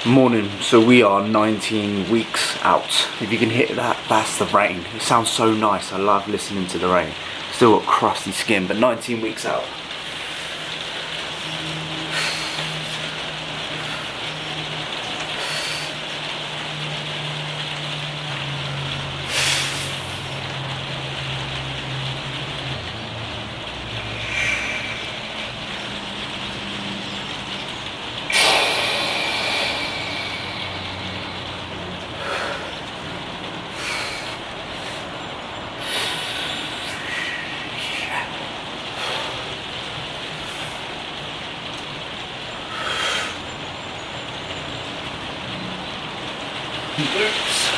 Morning, so we are 19 weeks out. If you can hit that, that's the rain. It sounds so nice, I love listening to the rain. Still got crusty skin, but 19 weeks out. Oops.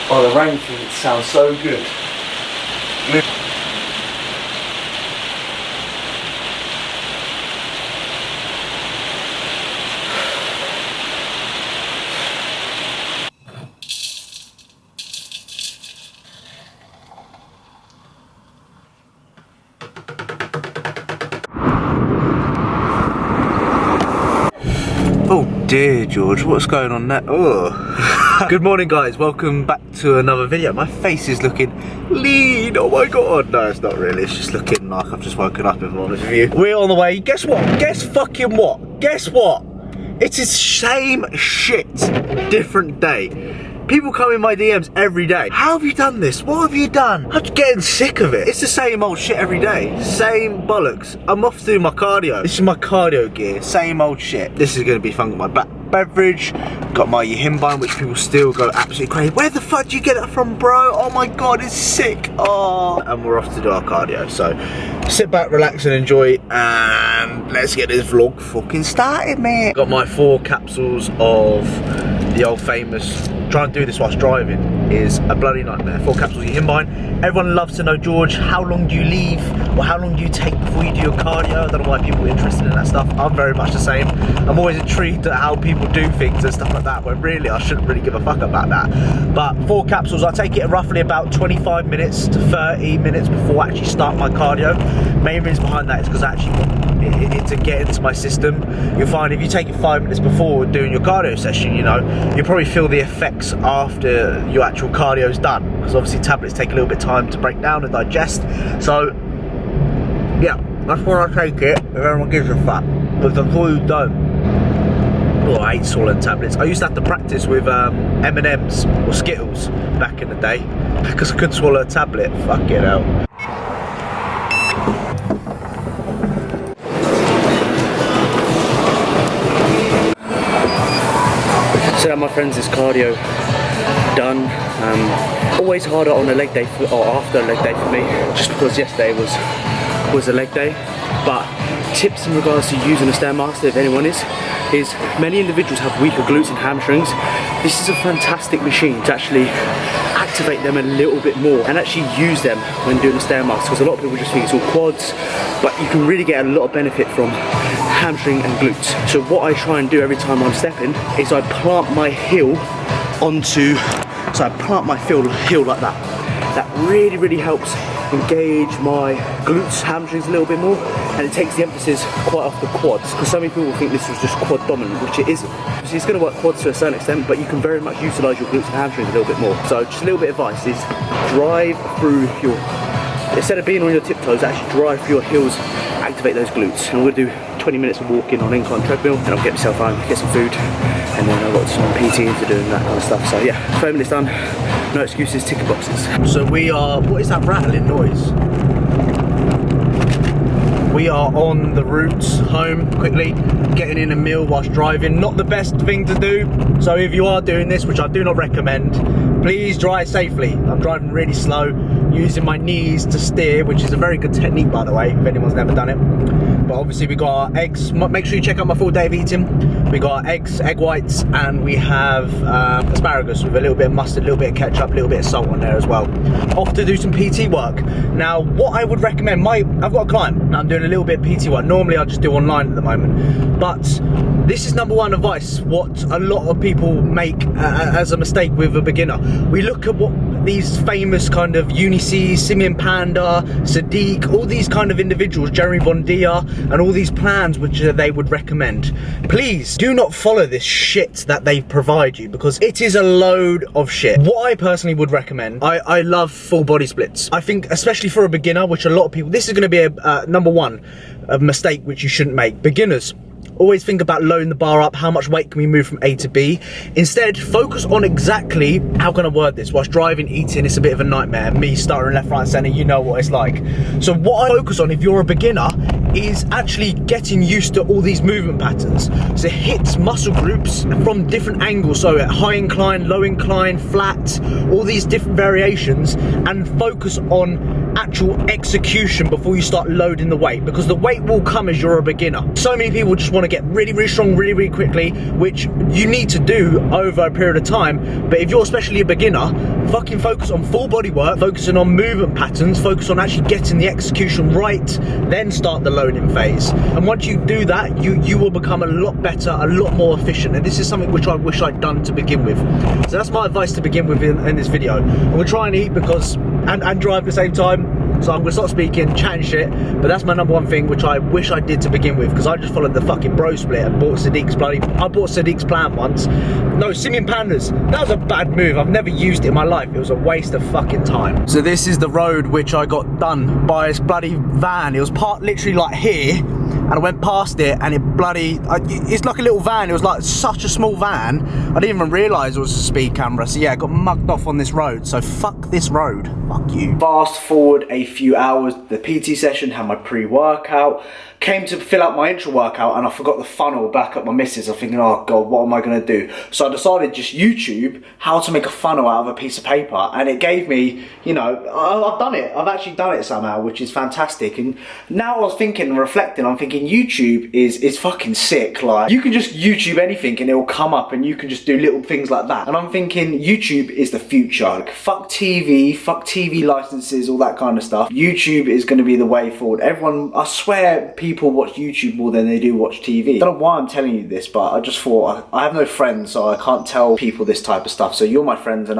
Oh, the rain thing sounds so good. Oh dear George, what's going on there? Oh. Good morning guys, welcome back to another video. My face is looking lean, oh my god. No, it's not really, it's just looking like I've just woken up, if I'm honest with you. We're on the way, guess what? Guess fucking what? Guess what? It's the same shit, different day. People come in my DMs every day. How have you done this? What have you done? I'm getting sick of it. It's the same old shit every day. Same bollocks. I'm off to do my cardio. This is my cardio gear. Same old shit. This is going to be fun. Got my back beverage. Got my Yihimbine, which people still go absolutely crazy. Where the fuck do you get that from, bro? Oh my god, it's sick. Oh. And we're off to do our cardio. So sit back, relax and enjoy. And let's get this vlog fucking started, mate. Got my 4 capsules of the old famous. Trying to do this whilst driving is a bloody nightmare. 4 capsules of Yihimbine. Everyone loves to know, George, how long do you leave? Or how long do you take before you do your cardio? I don't know why people are interested in that stuff. I'm very much the same. I'm always intrigued at how people do things and stuff like that, when really I shouldn't really give a fuck about that. But 4 capsules, I take it roughly about 25 minutes to 30 minutes before I actually start my cardio. Main reason behind that is because I actually want it to get into my system. You'll find if you take it 5 minutes before doing your cardio session, you know, you'll probably feel the effects after your actual cardio's done, because obviously tablets take a little bit of time to break down and digest. So yeah, that's why I take it, if everyone gives a fuck. But before you don't, oh, I hate swallowing tablets. I used to have to practice with M&M's or Skittles back in the day because I couldn't swallow a tablet. Fuck it out. So my friends, this cardio done. Always harder on a leg day or after a leg day for me, just because yesterday was a leg day. But tips in regards to using a Stairmaster, if anyone is many individuals have weaker glutes and hamstrings. This is a fantastic machine to actually activate them a little bit more and actually use them when doing a Stairmaster, because a lot of people just think it's all quads, but you can really get a lot of benefit from hamstring and glutes. So what I try and do every time I'm stepping is I plant my heel onto, so I plant my heel like that. That really helps engage my glutes, hamstrings a little bit more, and it takes the emphasis quite off the quads, because so many people think this is just quad dominant, which it isn't. So it's going to work quads to a certain extent, but you can very much utilise your glutes and hamstrings a little bit more. So just a little bit of advice is drive through your, instead of being on your tiptoes, actually drive through your heels, activate those glutes. And we'll do 20 minutes of walking on incline treadmill, and I'll get myself home, get some food, and then I've got some PT to do and that kind of stuff. So yeah, 30 minutes done, no excuses, ticket boxes. So we are, what is that rattling noise? We are on the route home quickly, getting in a meal whilst driving. Not the best thing to do, so if you are doing this, which I do not recommend, please drive safely. I'm driving really slow, using my knees to steer, which is a very good technique, by the way, if anyone's never done it. But obviously we got our eggs. Make sure you check out my full day of eating. We got our eggs, egg whites, and we have asparagus with a little bit of mustard, a little bit of ketchup, a little bit of salt on there as well. Off to do some PT work. Now, what I would recommend, I've got a client, and I'm doing a little bit of PT work. Normally I just do online at the moment, but This is number one advice, what a lot of people make as a mistake with a beginner. We look at what these famous kind of Unices, Simeon Panda, Sadiq, all these kind of individuals, Jeremy Bondia, and all these plans which they would recommend. Please do not follow this shit that they provide you, because it is a load of shit. What I personally would recommend, I love full body splits. I think especially for a beginner, which a lot of people, this is going to be a number one a mistake which you shouldn't make. Beginners, always think about loading the bar up, how much weight can we move from A to B. Instead, focus on exactly, how can I word this, whilst driving, eating, it's a bit of a nightmare. Me stuttering left, right, centre, you know what it's like. So what I focus on if you're a beginner is actually getting used to all these movement patterns. So hit muscle groups from different angles, so at high incline, low incline, flat, all these different variations, and focus on actual execution before you start loading the weight, because the weight will come as you're a beginner. So many people just want to get really, really strong really, really quickly, which you need to do over a period of time. But if you're especially a beginner, fucking focus on full body work, focusing on movement patterns, focus on actually getting the execution right, then start the loading phase. And once you do that, you will become a lot better, a lot more efficient. And this is something which I wish I'd done to begin with. So that's my advice to begin with in this video. And we'll try and eat because and drive at the same time. So I'm gonna stop speaking, chatting shit, but that's my number one thing which I wish I did to begin with, because I just followed the fucking bro split and bought Sadiq's I bought Sadiq's plan once. No, Simeon Pandas, that was a bad move. I've never used it in my life. It was a waste of fucking time. So this is the road which I got done by this bloody van. It was parked literally like here, and I went past it and it bloody, it's like a little van. It was like such a small van. I didn't even realise it was a speed camera. So yeah, I got mugged off on this road. So fuck this road, fuck you. Fast forward a few hours, the PT session, had my pre-workout, came to fill out my intra workout, and I forgot the funnel back at my missus. I'm thinking, oh god, what am I gonna do? So I decided just YouTube how to make a funnel out of a piece of paper, and it gave me, you know, I've done it. I've actually done it somehow, which is fantastic. And now I was thinking and reflecting, I'm thinking YouTube is fucking sick. Like, you can just YouTube anything and it will come up, and you can just do little things like that. And I'm thinking YouTube is the future. Like, fuck TV licenses, all that kind of stuff. YouTube is going to be the way forward. Everyone, I swear, people watch YouTube more than they do watch TV. I don't know why I'm telling you this, but I just thought, I have no friends, so I can't tell people this type of stuff. So you're my friends, and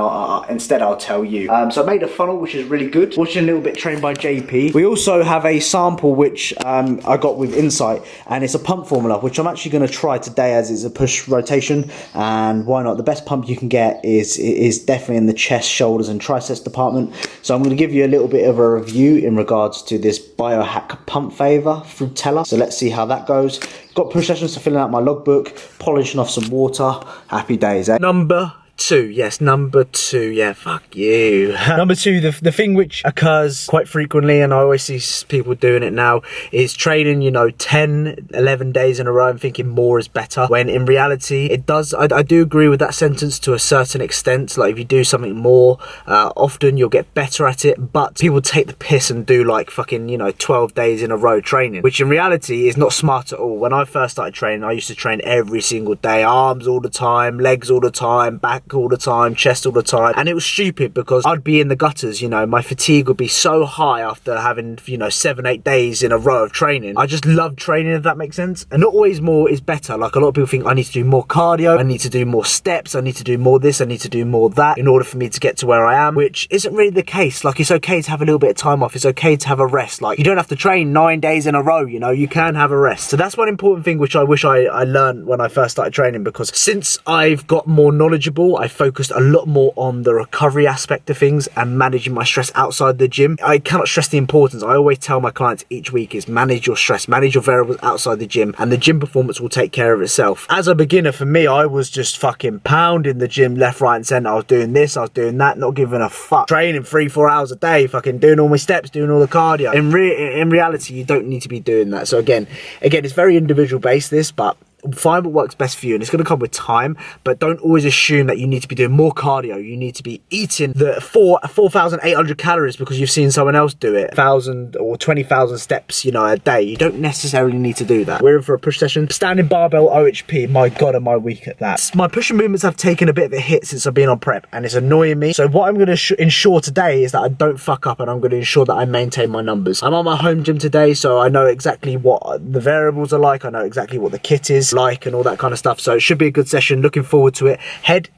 instead I'll tell you. So I made a funnel, which is really good. Watching a little bit trained by JP. We also have a sample, which I got with Insight, and it's a pump formula, which I'm actually going to try today, as it's a push rotation. And why not? The best pump you can get is definitely in the chest, shoulders, and triceps department. So I'm going to give you a little bit of a review in regards to this biohack pump favor through Teller. So let's see how that goes. Got push sessions to filling out my logbook, polishing off some water. Happy days, eh? Number 2, yes, number 2, yeah, fuck you. Number 2, the thing which occurs quite frequently, and I always see people doing it now, is training, you know, 10, 11 days in a row and thinking more is better, when in reality, it does, I do agree with that sentence to a certain extent. Like, if you do something more often, you'll get better at it, but people take the piss and do like fucking, you know, 12 days in a row training, which in reality is not smart at all. When I first started training, I used to train every single day, arms all the time, legs all the time, back all the time, chest all the time, and it was stupid because I'd be in the gutters, you know, my fatigue would be so high after having, you know, 7-8 days in a row of training. I just love training, if that makes sense. And not always more is better. Like, a lot of people think I need to do more cardio, I need to do more steps, I need to do more this, I need to do more that in order for me to get to where I am, which isn't really the case. Like, it's okay to have a little bit of time off, it's okay to have a rest. Like, you don't have to train 9 days in a row, you know, you can have a rest. So that's one important thing which I wish I learned when I first started training, because since I've got more knowledgeable, I focused a lot more on the recovery aspect of things and managing my stress outside the gym. I cannot stress the importance. I always tell my clients each week is manage your stress, manage your variables outside the gym, and the gym performance will take care of itself. As a beginner, for me, I was just fucking pounding the gym left, right, and centre. I was doing this, I was doing that, not giving a fuck. Training 3-4 hours a day, fucking doing all my steps, doing all the cardio. In reality, you don't need to be doing that. So again, it's very individual based, this, but find what works best for you, and it's going to come with time. But don't always assume that you need to be doing more cardio. You need to be eating the 4,800 calories because you've seen someone else do it, 1,000 or 20,000 steps, you know, a day. You don't necessarily need to do that. We're in for a push session, standing barbell OHP. My god, am I weak at that. My pushing movements have taken a bit of a hit since I've been on prep, and it's annoying me. So what I'm going to ensure today is that I don't fuck up, and I'm going to ensure that I maintain my numbers. I'm on my home gym today, so I know exactly what the variables are like, I know exactly what the kit is. is like and all that kind of stuff. So it should be a good session. Looking forward to it. Head,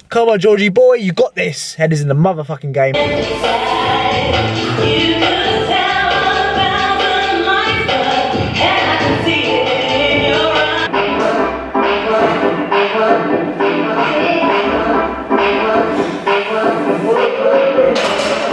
come on, Georgie boy, you got this. Head is in the motherfucking game.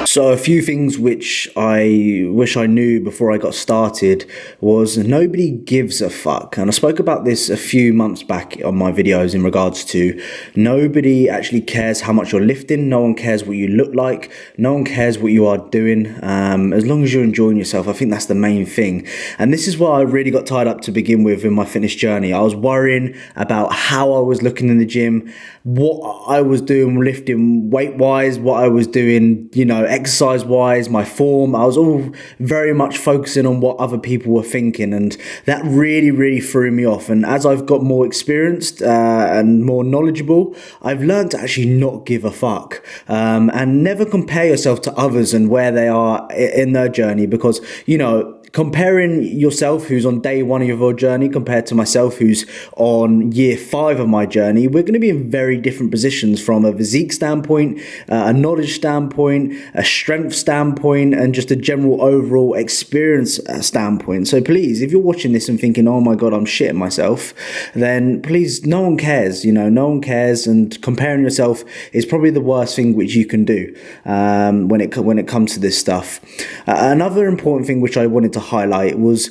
So a few things which I wish I knew before I got started was nobody gives a fuck. And I spoke about this a few months back on my videos in regards to nobody actually cares how much you're lifting. No one cares what you look like. No one cares what you are doing. As long as you're enjoying yourself, I think that's the main thing. And this is what I really got tied up to begin with in my fitness journey. I was worrying about how I was looking in the gym, what I was doing lifting weight wise, what I was doing, you know, exercise wise, my form. I was all very much focusing on what other people were thinking, and that really threw me off. And as I've got more experienced and more knowledgeable, I've learned to actually not give a fuck, and never compare yourself to others and where they are in their journey, because, you know, comparing yourself who's on day one of your journey compared to myself who's on year 5 of my journey, we're going to be in very different positions from a physique standpoint, a knowledge standpoint, a strength standpoint, and just a general overall experience standpoint. So please, if you're watching this and thinking, oh my god, I'm shitting myself, then please, no one cares, you know, no one cares, and comparing yourself is probably the worst thing which you can do when it comes to this stuff. Another important thing which I wanted to highlight was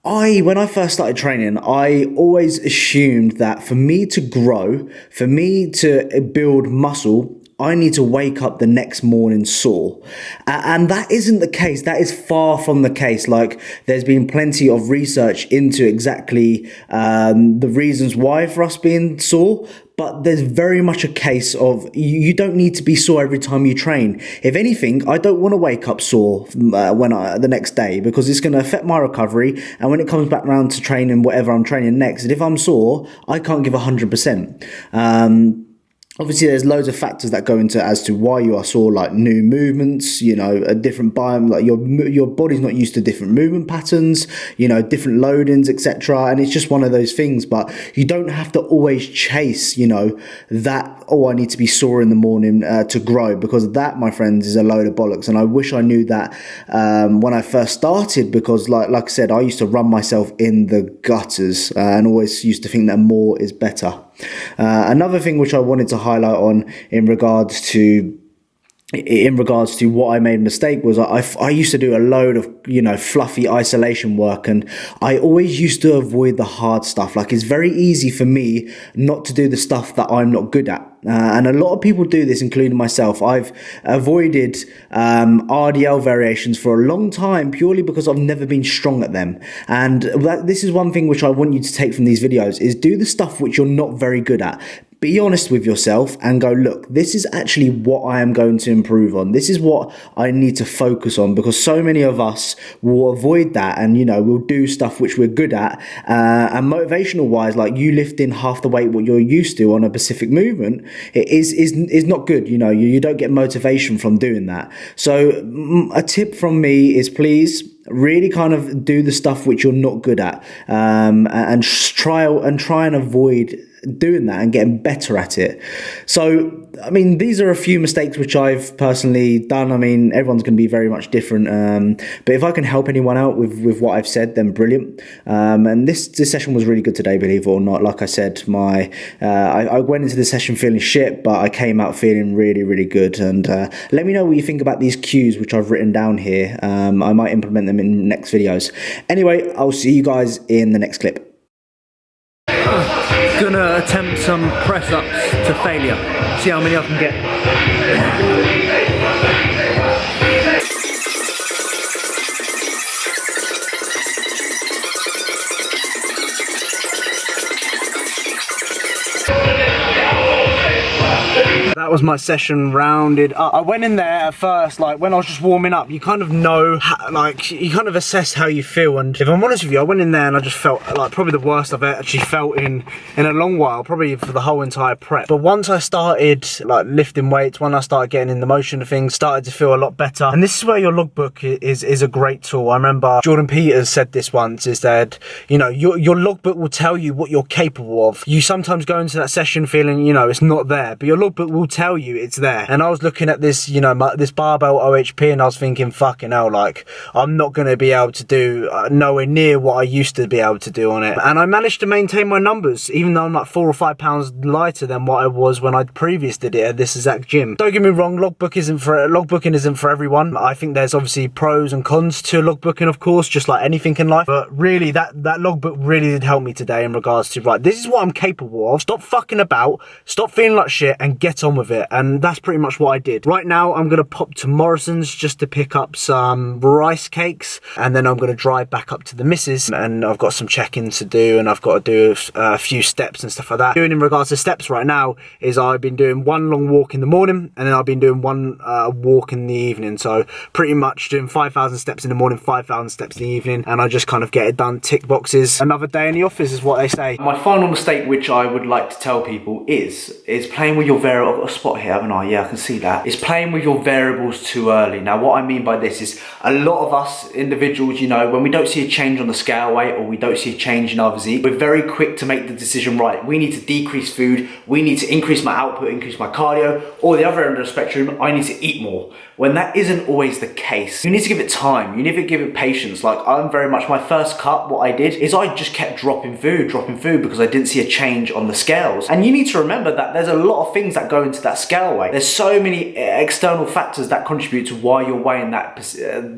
when I first started training, I always assumed that for me to grow, for me to build muscle, I need to wake up the next morning sore. And that isn't the case. That is far from the case. Like, there's been plenty of research into exactly the reasons why for us being sore. But there's very much a case of you don't need to be sore every time you train. If anything, I don't want to wake up sore the next day, because it's going to affect my recovery. And when it comes back around to training whatever I'm training next, and if I'm sore, I can't give 100%. Obviously, there's loads of factors that go into as to why you are sore, like new movements, you know, a different biome, like your body's not used to different movement patterns, you know, different loadings, etc. And it's just one of those things. But you don't have to always chase, you know, that, oh, I need to be sore in the morning to grow, because that, my friends, is a load of bollocks. And I wish I knew that when I first started, because like I said, I used to run myself in the gutters and always used to think that more is better. Another thing which I wanted to highlight on in regards to what I made a mistake was I used to do a load of, you know, fluffy isolation work, and I always used to avoid the hard stuff. Like, it's very easy for me not to do the stuff that I'm not good at. And a lot of people do this, including myself. I've avoided RDL variations for a long time purely because I've never been strong at them. And this is one thing which I want you to take from these videos, is do the stuff which you're not very good at. Be honest with yourself and go, look, this is actually what I am going to improve on. This is what I need to focus on, because so many of us will avoid that, and, you know, we'll do stuff which we're good at. And motivational wise, like you lifting half the weight what you're used to on a specific movement, it is not good. You know, you don't get motivation from doing that. So a tip from me is, please really kind of do the stuff which you're not good at, and try and avoid doing that and getting better at it. So, I mean, these are a few mistakes which I've personally done. I mean, everyone's going to be very much different, but if I can help anyone out with what I've said, then brilliant. And this session was really good today, believe it or not. Like I said, I went into the session feeling shit, but I came out feeling really good. And let me know what you think about these cues which I've written down here. I might implement them in next videos. Anyway, I'll see you guys in the next clip. Gonna attempt some press ups to failure. See how many I can get. That was my session rounded up. I went in there at first, like when I was just warming up, you kind of know, like you kind of assess how you feel. And if I'm honest with you, I went in there and I just felt like probably the worst I've actually felt in a long while, probably for the whole entire prep. But once I started like lifting weights, when I started getting in the motion of things, started to feel a lot better. And this is where your logbook is a great tool. I remember Jordan Peters said this once, is that, you know, your logbook will tell you what you're capable of. You sometimes go into that session feeling, you know, it's not there, but your logbook will tell you it's there. And I was looking at this, you know, this barbell OHP, and I was thinking, fucking hell, like I'm not going to be able to do nowhere near what I used to be able to do on it. And I managed to maintain my numbers, even though I'm like 4 or 5 pounds lighter than what I was when I previously did it at this exact gym. Don't get me wrong, logbooking isn't for everyone. I think there's obviously pros and cons to logbooking, of course, just like anything in life. But really, that logbook really did help me today in regards to, right, this is what I'm capable of. Stop fucking about, stop feeling like shit, and get on with it. And that's pretty much what I did. Right now, I'm gonna pop to Morrison's just to pick up some rice cakes, and then I'm gonna drive back up to the missus, and I've got some check-ins to do, and I've got to do a few steps and stuff like that. Doing in regards to steps right now is I've been doing one long walk in the morning, and then I've been doing one walk in the evening. So pretty much doing 5,000 steps in the morning, 5,000 steps in the evening, and I just kind of get it done, tick boxes. Another day in the office is what they say. My final mistake, which I would like to tell people, is playing with your variables. I've got a spot here, haven't I? Yeah, I can see that. Is playing with your variables too early. Now, what I mean by this is a lot of us individuals, you know, when we don't see a change on the scale weight or we don't see a change in our physique, we're very quick to make the decision, right, we need to decrease food, we need to increase my output, increase my cardio, or the other end of the spectrum, I need to eat more. When that isn't always the case. You need to give it time, you need to give it patience. Like I'm very much, my first cut, what I did is I just kept dropping food because I didn't see a change on the scales. And you need to remember that there's a lot of things that go into that scale weight. There's so many external factors that contribute to why you're weighing that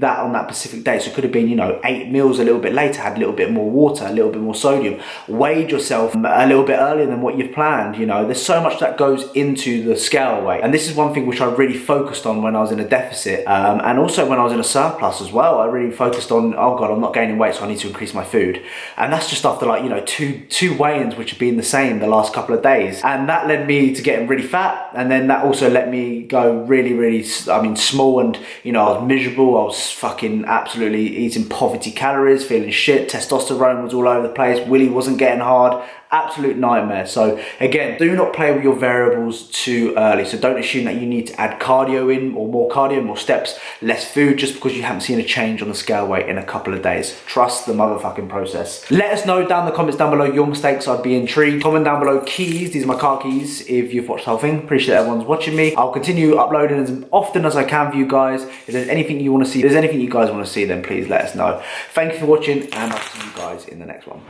on that specific day. So it could have been, you know, 8 meals a little bit later, had a little bit more water, a little bit more sodium, weighed yourself a little bit earlier than what you've planned. You know, there's so much that goes into the scale weight. And this is one thing which I really focused on when I was in a deficit, and also when I was in a surplus as well. I really focused on, oh god, I'm not gaining weight, so I need to increase my food. And that's just after, like, you know, two weigh-ins which have been the same the last couple of days, and that led me to getting really fat, and then that also let me go really, I mean, small, and you know, I was miserable. I was fucking absolutely eating poverty calories, feeling shit, testosterone was all over the place, willy wasn't getting hard, absolute nightmare. So again, do not play with your variables too early. So don't assume that you need to add cardio in, or more cardio, more steps, less food, just because you haven't seen a change on the scale weight in a couple of days. Trust the motherfucking process. Let us know down in the comments down below your mistakes. I'd be intrigued. Comment down below keys. These are my car keys if you've watched the whole thing. Appreciate everyone's watching me. I'll continue uploading as often as I can for you guys. If there's anything you want to see, if there's anything you guys want to see, then please let us know. Thank you for watching, and I'll see you guys in the next one.